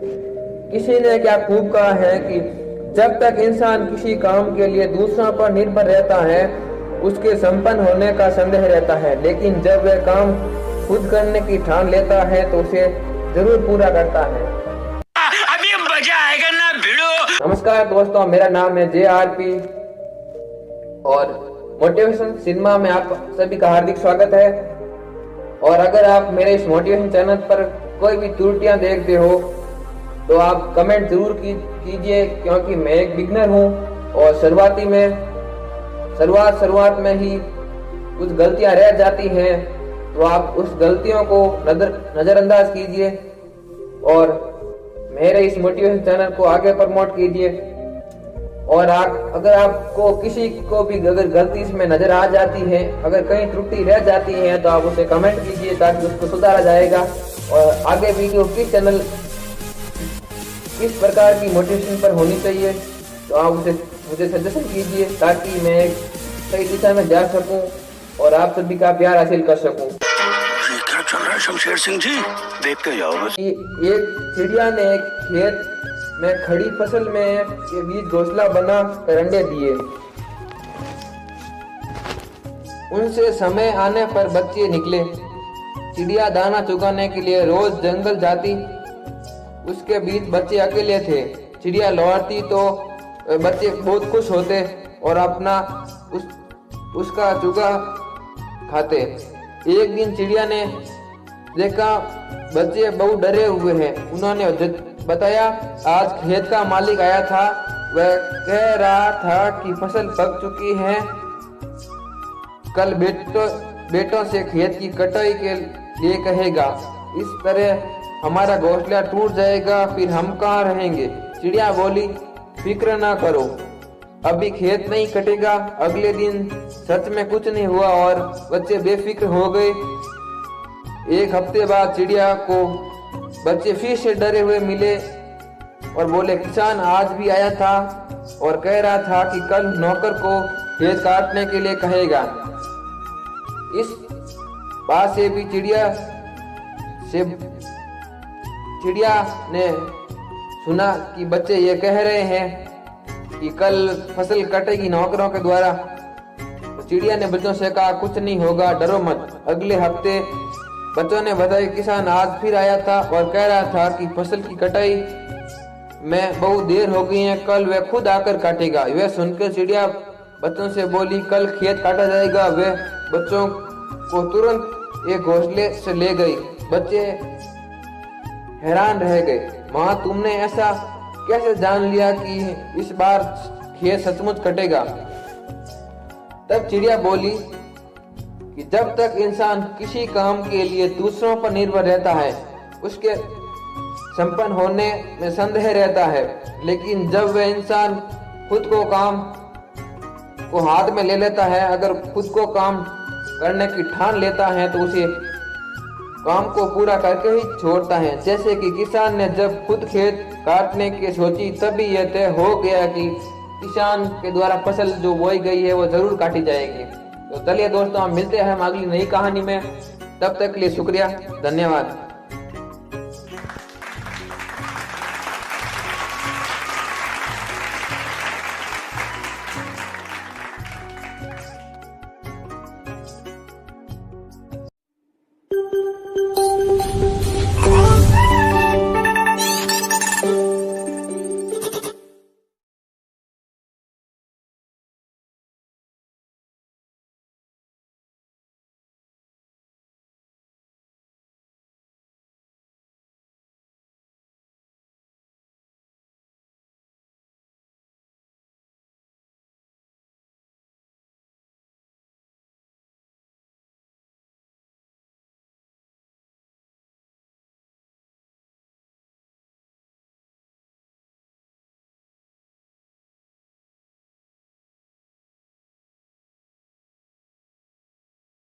किसी ने क्या खूब कहा है कि जब तक इंसान किसी काम के लिए दूसरों पर निर्भर रहता है उसके संपन्न होने का संदेह रहता है, लेकिन जब वह काम खुद करने की ठान लेता है तो उसे जरूर पूरा करता है। अभी मजा आएगा ना भिड़ो। नमस्कार दोस्तों, मेरा नाम है JRP और मोटिवेशन सिनेमा में आप सभी का हार्दिक स्वागत है। और अगर आप मेरे इस मोटिवेशन चैनल पर कोई भी त्रुटियां देखते हो तो आप कमेंट जरूर कीजिए, क्योंकि मैं एक बिगनर हूं और शुरुआत में ही कुछ गलतियां रह जाती हैं, तो आप उस गलतियों को नजरअंदाज कीजिए और मेरे इस मोटिवेशन चैनल को आगे प्रमोट कीजिए। और अगर आपको किसी को भी अगर गलती इसमें नजर आ जाती है, अगर कहीं त्रुटि रह जाती है तो आप उसे कमेंट कीजिए ताकि उसको सुधारा जाएगा। और आगे वीडियो किस प्रकार की मोटिवेशन पर होनी चाहिए तो आप मुझे सजेशन कीजिए ताकि मैं सही दिशा में जा सकूं और आप सभी का प्यार हासिल कर सकूं। क्या चल रहा है शमशेर सिंह जी, देखते जाओ बस। एक चिड़िया ने एक खेत में खड़ी फसल में के बीच घोंसला बना कर अंडे दिए। उनसे समय आने पर बच्चे निकले। चिड़िया दाना चुगाने के लिए रोज जंगल जाती। उसके बीच बच्चे अकेले थे। चिड़िया लौटती तो बच्चे बहुत खुश होते और अपना उसका चुगा खाते। एक दिन चिड़िया ने देखा बच्चे बहुत डरे हुए हैं। उन्होंने बताया, आज खेत का मालिक आया था, वह कह रहा था कि फसल पक चुकी है, कल बेटों से खेत की कटाई के लिए कहेगा। इस तरह हमारा घोंसला टूट जाएगा, फिर हम कहाँ रहेंगे। चिड़िया बोली, फिक्र ना करो, अभी खेत नहीं कटेगा। अगले दिन सच में कुछ नहीं हुआ और बच्चे बेफिक्र हो गए। एक हफ्ते बाद चिड़िया को बच्चे फिर से डरे हुए मिले और बोले, किसान आज भी आया था और कह रहा था कि कल नौकर को खेत काटने के लिए कहेगा। इस बात से भी चिड़िया ने सुना कि बच्चे ये कह रहे हैं कि कल फसल कटेगी नौकरों के द्वारा। तो चिड़िया ने बच्चों से कहा, कुछ नहीं होगा, डरो मत। अगले हफ्ते बच्चों ने बताया, किसान आज फिर आया था और कह रहा था कि फसल की कटाई में बहुत देर हो गई है, कल वह खुद आकर काटेगा। वह सुनकर चिड़िया बच्चों से बोली, कल खेत काटा जाएगा। वह बच्चों को तुरंत एक घोंसले से ले गई। बच्चे हैरान रह गए, माँ तुमने ऐसा कैसे जान लिया कि इस बार खेत सचमुच कटेगा। तब चिड़िया बोली कि जब तक इंसान किसी काम के लिए दूसरों पर निर्भर रहता है उसके संपन्न होने में संदेह रहता है, लेकिन जब वह इंसान खुद को काम को हाथ में ले लेता है, अगर खुद को काम करने की ठान लेता है तो उसे काम को पूरा करके ही छोड़ता है। जैसे कि किसान ने जब खुद खेत काटने की सोची, तभी यह तय हो गया कि किसान के द्वारा फसल जो बोई गई है वो जरूर काटी जाएगी। तो चलिए दोस्तों, हम मिलते हैं हम अगली नई कहानी में। तब तक के लिए शुक्रिया, धन्यवाद।